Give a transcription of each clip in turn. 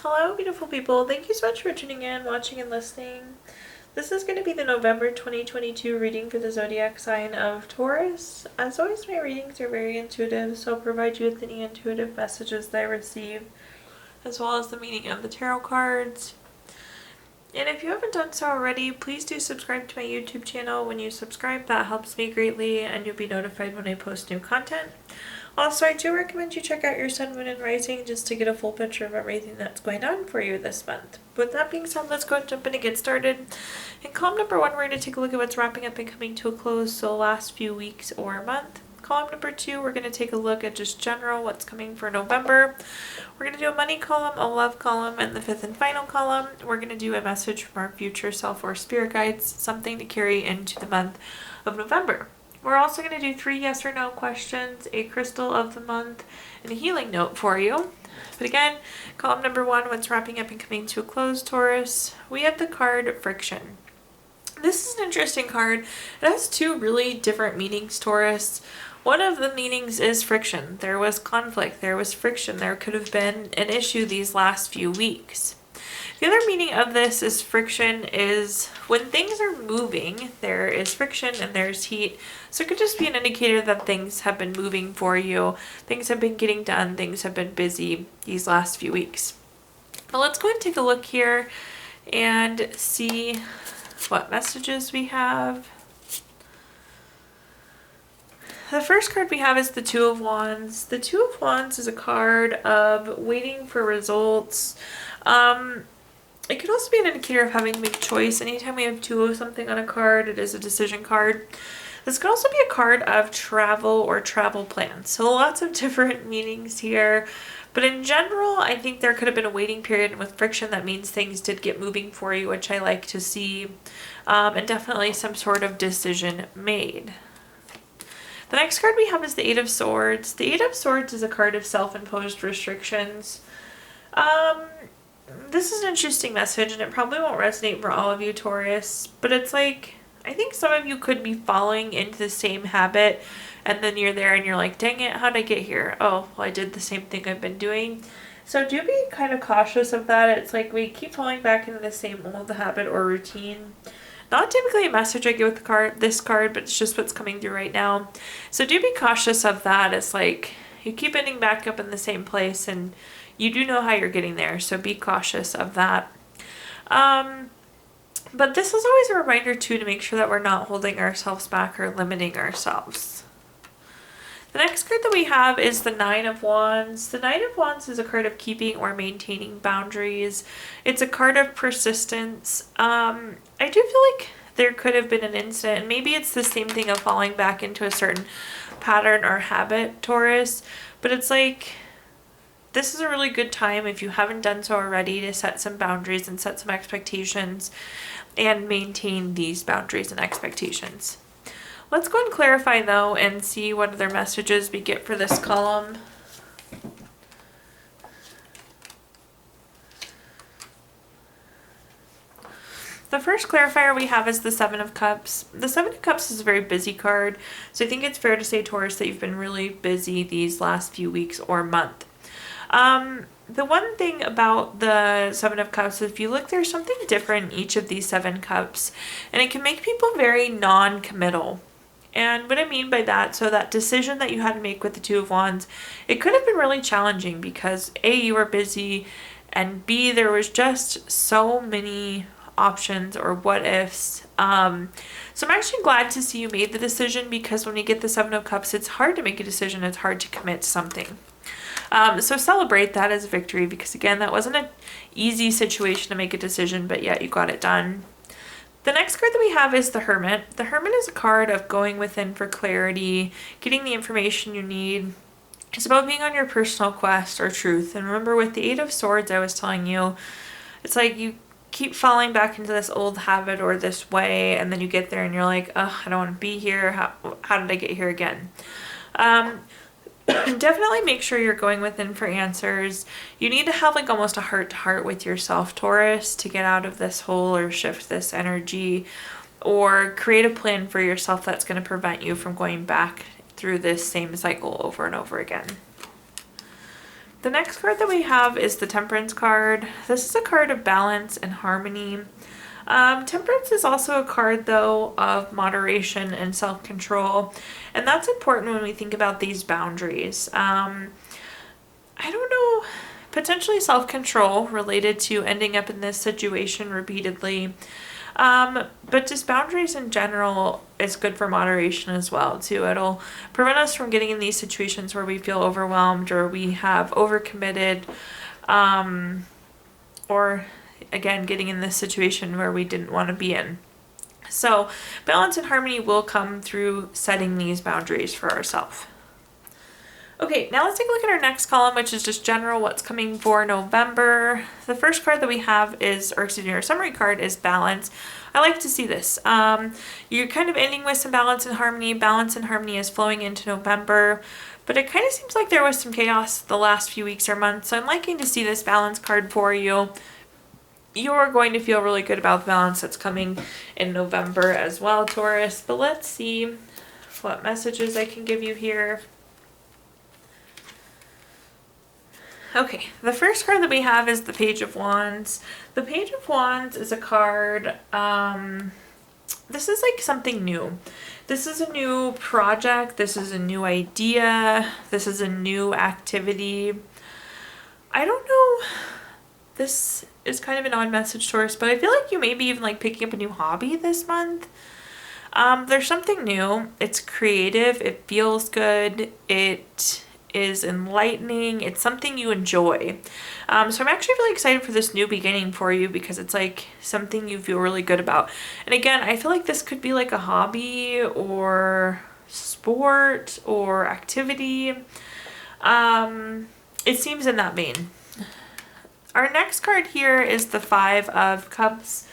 Hello, beautiful people. Thank you so much for tuning in, watching, and listening. This is going to be the November 2022 reading for the zodiac sign of Taurus. As always, my readings are very intuitive, so I'll provide you with any intuitive messages that I receive, as well as the meaning of the tarot cards. And if you haven't done so already, please do subscribe to my YouTube channel. When you subscribe, that helps me greatly, and you'll be notified when I post new content. Also, I do recommend you check out your sun, moon, and rising just to get a full picture of everything that's going on for you this month. With that being said, let's go and jump in and get started. In column number 1, we're going to take a look at what's wrapping up and coming to a close, so the last few weeks or month. Column number 2, we're going to take a look at just general what's coming for November. We're going to do a money column, a love column, and the 5th and final column. We're going to do a message from our future self or spirit guides, something to carry into the month of November. We're also going to do 3 yes or no questions, a crystal of the month, and a healing note for you. But again, column number 1, what's wrapping up and coming to a close, Taurus. We have the card Friction. This is an interesting card. It has 2 really different meanings, Taurus. One of the meanings is friction. There was conflict, there was friction, there could have been an issue these last few weeks. The other meaning of this is friction is when things are moving, there is friction and there's heat. So it could just be an indicator that things have been moving for you. Things have been getting done. Things have been busy these last few weeks. But let's go and take a look here and see what messages we have. The first card we have is the Two of Wands. The Two of Wands is a card of waiting for results. It could also be an indicator of having to make a choice. Anytime we have 2 of something on a card, it is a decision card. This could also be a card of travel or travel plans. So lots of different meanings here. But in general, I think there could have been a waiting period, and with friction, that means things did get moving for you, which I like to see. And definitely some sort of decision made. The next card we have is the Eight of Swords. The Eight of Swords is a card of self-imposed restrictions. This is an interesting message, and it probably won't resonate for all of you, Taurus, but it's like, I think some of you could be falling into the same habit, and then you're there and you're like, dang it, how'd I get here? Oh, well, I did the same thing I've been doing. So do be kind of cautious of that. It's like we keep falling back into the same old habit or routine. Not typically a message I get with this card, but it's just what's coming through right now. So do be cautious of that. It's like you keep ending back up in the same place, and you do know how you're getting there, so be cautious of that. But this is always a reminder, too, to make sure that we're not holding ourselves back or limiting ourselves. The next card that we have is the Nine of Wands. The Nine of Wands is a card of keeping or maintaining boundaries. It's a card of persistence. I do feel like there could have been an incident, and maybe it's the same thing of falling back into a certain pattern or habit, Taurus, but it's like, this is a really good time, if you haven't done so already, to set some boundaries and set some expectations and maintain these boundaries and expectations. Let's go and clarify, though, and see what other messages we get for this column. The first clarifier we have is the Seven of Cups. The Seven of Cups is a very busy card, so I think it's fair to say, Taurus, that you've been really busy these last few weeks or month. The one thing about the Seven of Cups is if you look, there's something different in each of these 7 cups, and it can make people very non-committal. And what I mean by that, so that decision that you had to make with the Two of Wands, it could have been really challenging because A, you were busy, and B, there was just so many options or what ifs. So I'm actually glad to see you made the decision, because when you get the Seven of Cups, it's hard to make a decision. It's hard to commit to something. So celebrate that as a victory, because again, that wasn't an easy situation to make a decision, but yet you got it done. The next card that we have is the Hermit. The Hermit is a card of going within for clarity, getting the information you need. It's about being on your personal quest or truth. And remember, with the Eight of Swords, I was telling you, it's like you keep falling back into this old habit or this way, and then you get there and you're like, oh, I don't want to be here. How did I get here again? Definitely make sure you're going within for answers. You need to have like almost a heart-to-heart with yourself, Taurus, to get out of this hole or shift this energy, or create a plan for yourself that's going to prevent you from going back through this same cycle over and over again. The next card that we have is the Temperance card. This is a card of balance and harmony. Temperance is also a card, though, of moderation and self-control, and that's important when we think about these boundaries. I don't know, potentially self-control related to ending up in this situation repeatedly, but just boundaries in general is good for moderation as well, too. It'll prevent us from getting in these situations where we feel overwhelmed or we have overcommitted, or again, getting in this situation where we didn't want to be in. So balance and harmony will come through setting these boundaries for ourselves. Okay, now let's take a look at our next column, which is just general what's coming for November. The first card that we have is, or excuse me, our summary card is balance. I like to see this. You're kind of ending with some balance and harmony. Balance and harmony is flowing into November, but it kind of seems like there was some chaos the last few weeks or months. So I'm liking to see this balance card for you. You're going to feel really good about the balance that's coming in November as well, Taurus. But let's see what messages I can give you here. Okay, the first card that we have is the Page of Wands. The Page of Wands is a card, this is like something new. This is a new project. This is a new idea. This is a new activity. I don't know. This is kind of an odd message, Taurus, but I feel like you may be even like picking up a new hobby this month. There's something new. It's creative. It feels good. It is enlightening. It's something you enjoy. So I'm actually really excited for this new beginning for you because it's like something you feel really good about. And again, I feel like this could be like a hobby or sport or activity. It seems in that vein. Our next card here is the Five of Cups.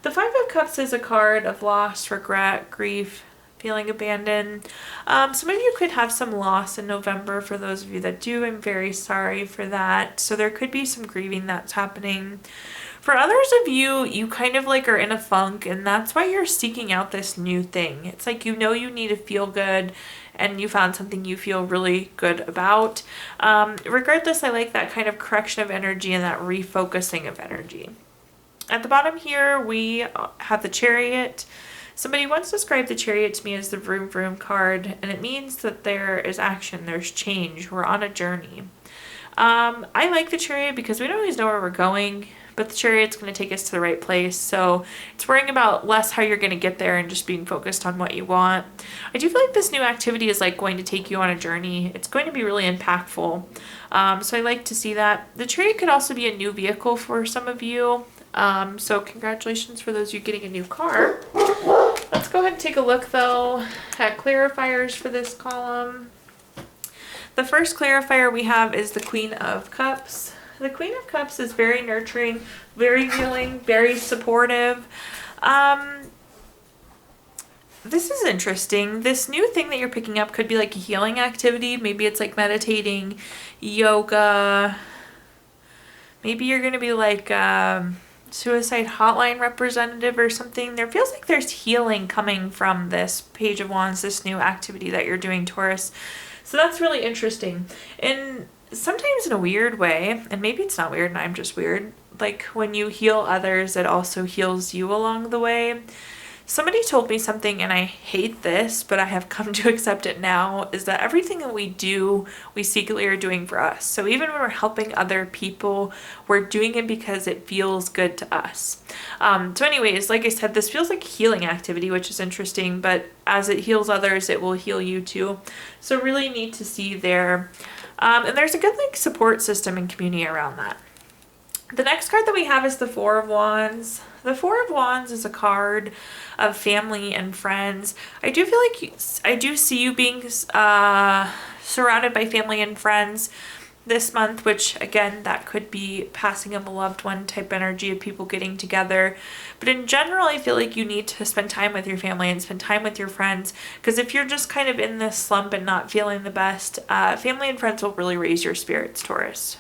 The Five of Cups is a card of loss, regret, grief, feeling abandoned. Some of you could have some loss in November. For those of you that do, I'm very sorry for that. So there could be some grieving that's happening. For others of you, you kind of like are in a funk, and that's why you're seeking out this new thing. It's like you know you need to feel good, and you found something you feel really good about. Regardless, I like that kind of correction of energy and that refocusing of energy. At the bottom here, we have the Chariot. Somebody once described the Chariot to me as the vroom vroom card, and it means that there is action, there's change, we're on a journey. I like the Chariot because we don't always know where we're going, but the Chariot's going to take us to the right place. So it's worrying about less how you're going to get there and just being focused on what you want. I do feel like this new activity is like going to take you on a journey. It's going to be really impactful. So I like to see that. The Chariot could also be a new vehicle for some of you. So congratulations for those of you getting a new car. Let's go ahead and take a look though at clarifiers for this column. The first clarifier we have is the Queen of Cups. The Queen of Cups is very nurturing, very healing, very supportive. This is interesting. This new thing that you're picking up could be like a healing activity. Maybe it's like meditating, yoga. Maybe you're going to be like suicide hotline representative or something. There feels like there's healing coming from this Page of Wands, this new activity that you're doing, Taurus. So that's really interesting. And sometimes in a weird way, and maybe it's not weird and I'm just weird, like when you heal others, it also heals you along the way. Somebody told me something, and I hate this, but I have come to accept it now, is that everything that we do, we secretly are doing for us. So even when we're helping other people, we're doing it because it feels good to us. So anyways, like I said, this feels like a healing activity, which is interesting, but as it heals others, it will heal you too. So really neat to see there. And there's a good like support system and community around that. The next card that we have is the Four of Wands. The Four of Wands is a card of family and friends. I do feel like I do see you being surrounded by family and friends this month, which again, that could be passing of a loved one type energy of people getting together. But in general, I feel like you need to spend time with your family and spend time with your friends, because if you're just kind of in this slump and not feeling the best, family and friends will really raise your spirits, Taurus.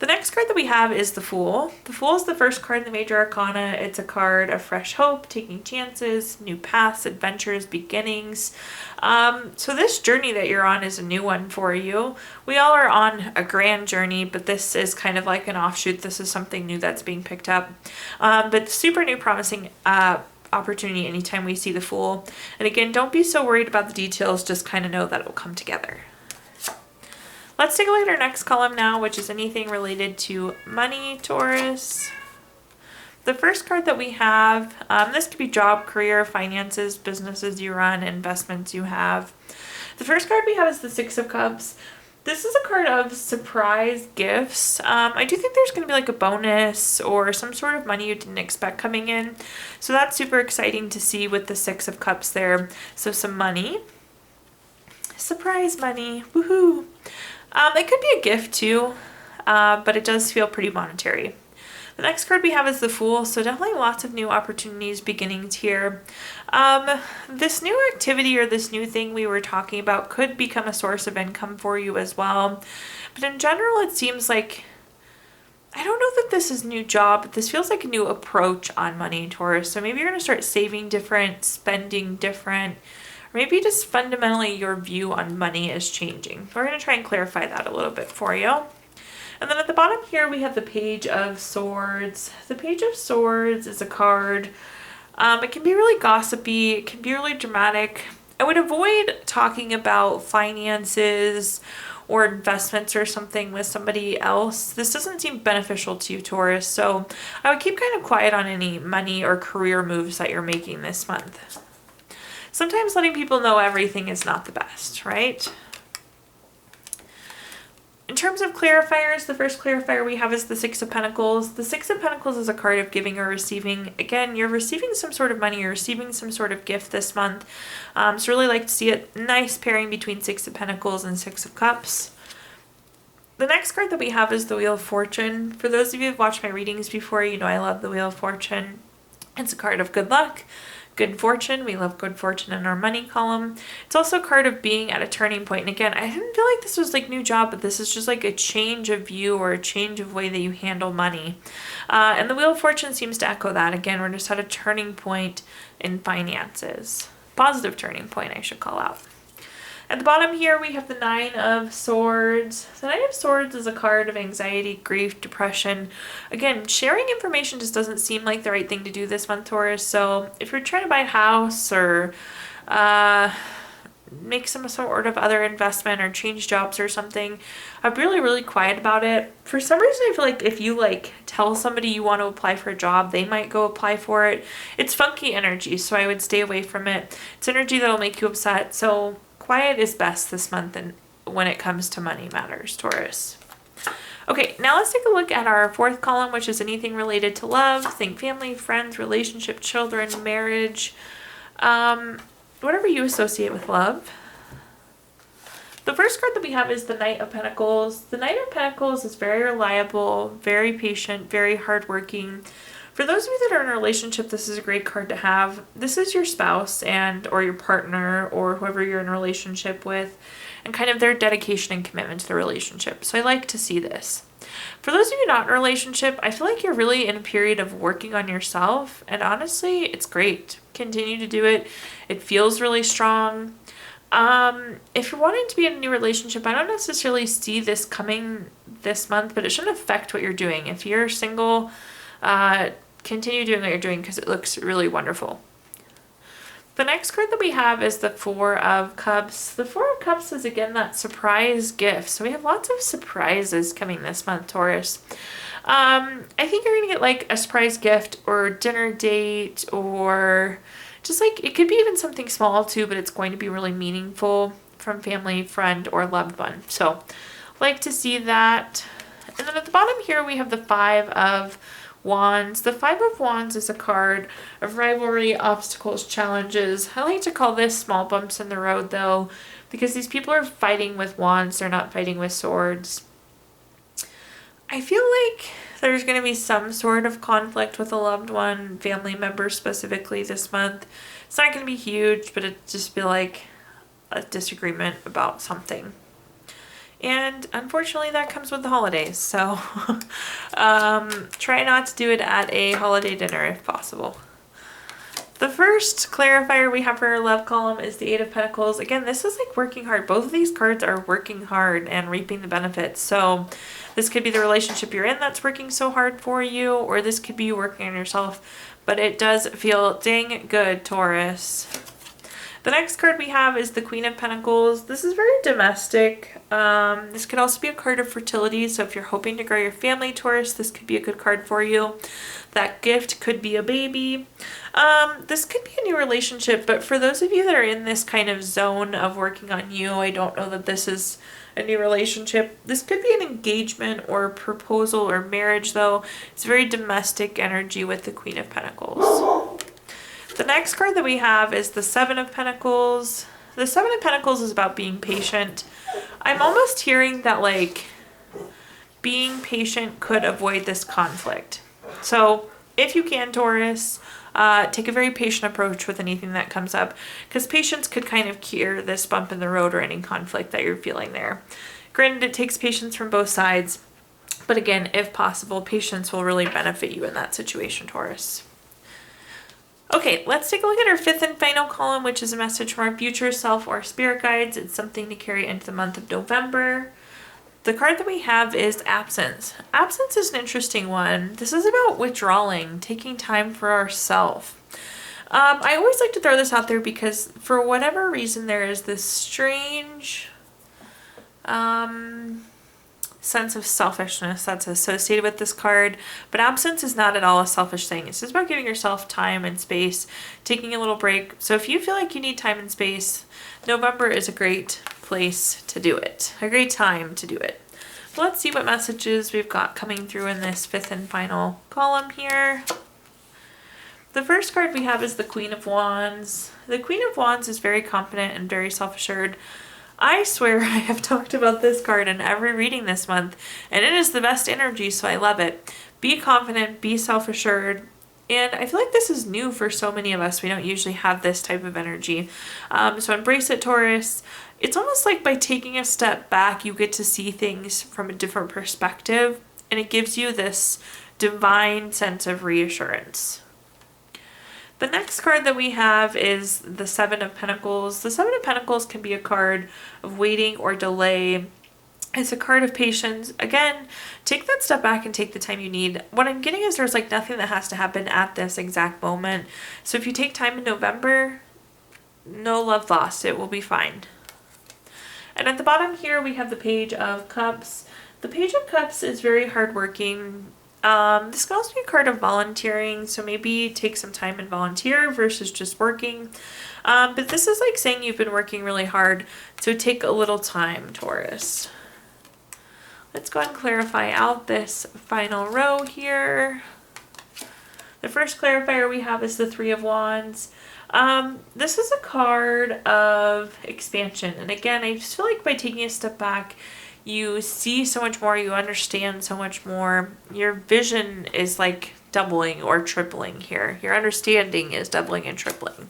The next card that we have is the Fool. The Fool is the first card in the Major Arcana. It's a card of fresh hope, taking chances, new paths, adventures, beginnings. So this journey that you're on is a new one for you. We all are on a grand journey, but this is kind of like an offshoot. This is something new that's being picked up. But super new, promising opportunity anytime we see the Fool. And again, don't be so worried about the details. Just kind of know that it will come together. Let's take a look at our next column now, which is anything related to money, Taurus. The first card that we have, this could be job, career, finances, businesses you run, investments you have. The first card we have is the Six of Cups. This is a card of surprise gifts. I do think there's going to be like a bonus or some sort of money you didn't expect coming in. So that's super exciting to see with the Six of Cups there. So some money. Surprise money. Woohoo! It could be a gift too, but it does feel pretty monetary. The next card we have is the Fool, so definitely lots of new opportunities, beginnings here. This new activity or this new thing we were talking about could become a source of income for you as well. But in general, it seems like, I don't know that this is a new job, but this feels like a new approach on money, Taurus. So maybe you're going to start saving different, spending different. Maybe just fundamentally your view on money is changing. We're going to try and clarify that a little bit for you. And then at the bottom here, we have the Page of Swords. The Page of Swords is a card. It can be really gossipy. It can be really dramatic. I would avoid talking about finances or investments or something with somebody else. This doesn't seem beneficial to you, Taurus. So I would keep kind of quiet on any money or career moves that you're making this month. Sometimes letting people know everything is not the best, right? In terms of clarifiers, the first clarifier we have is the Six of Pentacles. The Six of Pentacles is a card of giving or receiving. Again, you're receiving some sort of money, you're receiving some sort of gift this month. So really like to see a nice pairing between Six of Pentacles and Six of Cups. The next card that we have is the Wheel of Fortune. For those of you who've watched my readings before, you know I love the Wheel of Fortune. It's a card of good luck, good fortune. We love good fortune in our money column. It's also a card of being at a turning point. And again, I didn't feel like this was like new job, but this is just like a change of view or a change of way that you handle money. And the Wheel of Fortune seems to echo that. Again, we're just at a turning point in finances. Positive turning point, I should call out. At the bottom here, we have the Nine of Swords. The Nine of Swords is a card of anxiety, grief, depression. Again, sharing information just doesn't seem like the right thing to do this month, Taurus. So if you're trying to buy a house or make some sort of other investment or change jobs or something, I'm really, really quiet about it. For some reason, I feel like if you tell somebody you want to apply for a job, they might go apply for it. It's funky energy, so I would stay away from it. It's energy that'll make you upset. So quiet is best this month and when it comes to money matters, Taurus. Okay, now let's take a look at our fourth column, which is anything related to love. Think family, friends, relationship, children, marriage, whatever you associate with love. The first card that we have is the Knight of Pentacles. The Knight of Pentacles is very reliable, very patient, very hardworking. For those of you that are in a relationship, this is a great card to have. This is your spouse or your partner or whoever you're in a relationship with and kind of their dedication and commitment to the relationship. So I like to see this. For those of you not in a relationship, I feel like you're really in a period of working on yourself. And honestly, it's great. Continue to do it. It feels really strong. If you're wanting to be in a new relationship, I don't necessarily see this coming this month, but it shouldn't affect what you're doing. If you're single, continue doing what you're doing because it looks really wonderful. The next card that we have is the Four of Cups. The Four of Cups is again that surprise gift. So we have lots of surprises coming this month, Taurus. I think you're going to get a surprise gift or dinner date or just it could be even something small too, but it's going to be really meaningful from family, friend, or loved one. So like to see that. And then at the bottom here, we have the Five of Wands. The Five of Wands is a card of rivalry, obstacles, challenges. I like to call this small bumps in the road though, because these people are fighting with wands. They're not fighting with swords. I feel like there's going to be some sort of conflict with a loved one, family member specifically this month. It's not going to be huge, but it'd just be like a disagreement about something. And unfortunately that comes with the holidays. So try not to do it at a holiday dinner if possible. The first clarifier we have for our love column is the Eight of Pentacles. Again, this is like working hard. Both of these cards are working hard and reaping the benefits. So this could be the relationship you're in that's working so hard for you, or this could be you working on yourself. But it does feel dang good, Taurus. The next card we have is the Queen of Pentacles. This is very domestic. This could also be a card of fertility. So if you're hoping to grow your family, Taurus, this could be a good card for you. That gift could be a baby. This could be a new relationship, but for those of you that are in this kind of zone of working on you, I don't know that this is a new relationship. This could be an engagement or a proposal or marriage, though. It's very domestic energy with the Queen of Pentacles. The next card that we have is the Seven of Pentacles. The Seven of Pentacles is about being patient. I'm almost hearing that like being patient could avoid this conflict. So if you can, Taurus, take a very patient approach with anything that comes up, because patience could kind of cure this bump in the road or any conflict that you're feeling there. Granted, it takes patience from both sides, but again, if possible, patience will really benefit you in that situation, Taurus. Okay, let's take a look at our fifth and final column, which is a message from our future self or spirit guides. It's something to carry into the month of November. The card that we have is absence. Absence is an interesting one. This is about withdrawing, taking time for ourselves. I always like to throw this out there because for whatever reason there is this strange sense of selfishness that's associated with this card, but absence is not at all a selfish thing. It's just about giving yourself time and space, taking a little break. So if you feel like you need time and space, November is a great place to do it, a great time to do it. Let's see what messages we've got coming through in this fifth and final column here. The first card we have is the Queen of Wands. The Queen of Wands is very confident and very self-assured. I swear I have talked about this card in every reading this month, and it is the best energy, so I love it. Be confident, be self-assured, and I feel like this is new for so many of us. We don't usually have this type of energy. So embrace it, Taurus. It's almost like by taking a step back, you get to see things from a different perspective, and it gives you this divine sense of reassurance. The next card that we have is the Seven of Pentacles. The Seven of Pentacles can be a card of waiting or delay. It's a card of patience. Again, take that step back and take the time you need. What I'm getting is there's like nothing that has to happen at this exact moment. So if you take time in November, no love lost. It will be fine. And at the bottom here, we have the Page of Cups. The Page of Cups is very hardworking. This can also be a card of volunteering, so maybe take some time and volunteer versus just working. But this is like saying you've been working really hard, so take a little time, Taurus. Let's go ahead and clarify out this final row here. The first clarifier we have is the Three of Wands. This is a card of expansion, and again, I just feel like by taking a step back, you see so much more, you understand so much more. Your vision is like doubling or tripling here. Your understanding is doubling and tripling.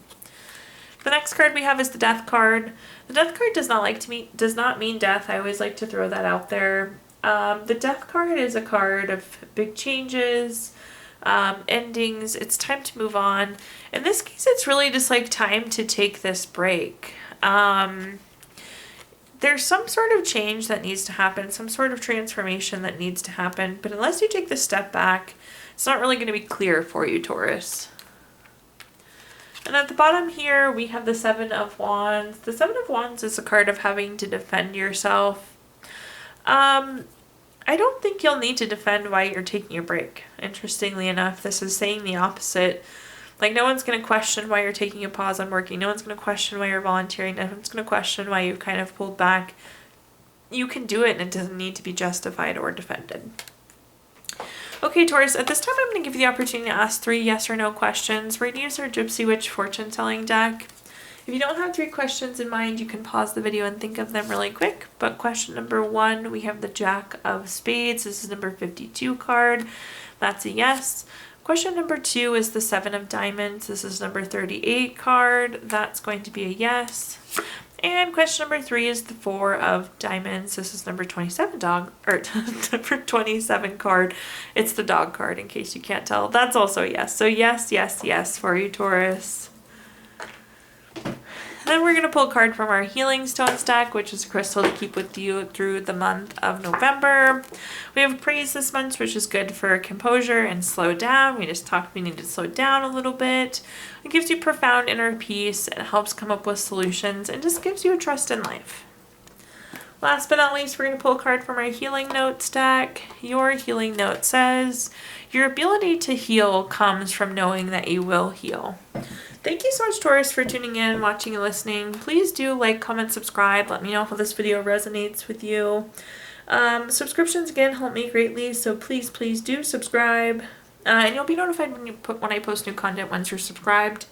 The next card we have is the Death card. The Death card does not mean death. I always like to throw that out there. The Death card is a card of big changes, endings. It's time to move on. In this case, it's really just like time to take this break. There's some sort of change that needs to happen, some sort of transformation that needs to happen, but unless you take the step back, it's not really going to be clear for you, Taurus. And at the bottom here, we have the Seven of Wands. The Seven of Wands is a card of having to defend yourself. I don't think you'll need to defend while you're taking a break. Interestingly enough, this is saying the opposite. Like, no one's going to question why you're taking a pause on working. No one's going to question why you're volunteering. No one's going to question why you've kind of pulled back. You can do it, and it doesn't need to be justified or defended. Okay, Taurus, at this time I'm going to give you the opportunity to ask 3 yes or no questions. We're going to use our Gypsy Witch fortune telling deck. If you don't have 3 questions in mind, you can pause the video and think of them really quick. But question number 1, we have the Jack of Spades. This is number 52 card. That's a yes. Question number 2 is the 7 of Diamonds. This is number 38 card. That's going to be a yes. And question number 3 is the 4 of diamonds. This is number 27 dog, or number 27 card. It's the dog card in case you can't tell. That's also a yes. So yes, yes, yes for you, Taurus. Then we're going to pull a card from our Healing Stone stack, which is a crystal to keep with you through the month of November. We have Praise this month, which is good for composure and slow down. We just talked we need to slow down a little bit. It gives you profound inner peace. It helps come up with solutions and just gives you a trust in life. Last but not least, we're going to pull a card from our Healing Note stack. Your Healing Note says, your ability to heal comes from knowing that you will heal. Thank you so much, Taurus, for tuning in, watching, and listening. Please do like, comment, subscribe. Let me know how this video resonates with you. Subscriptions, again, help me greatly, so please, please do subscribe. And you'll be notified when I post new content once you're subscribed.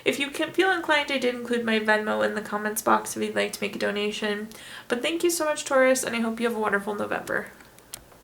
If you can feel inclined, I did include my Venmo in the comments box if you'd like to make a donation. But thank you so much, Taurus, and I hope you have a wonderful November.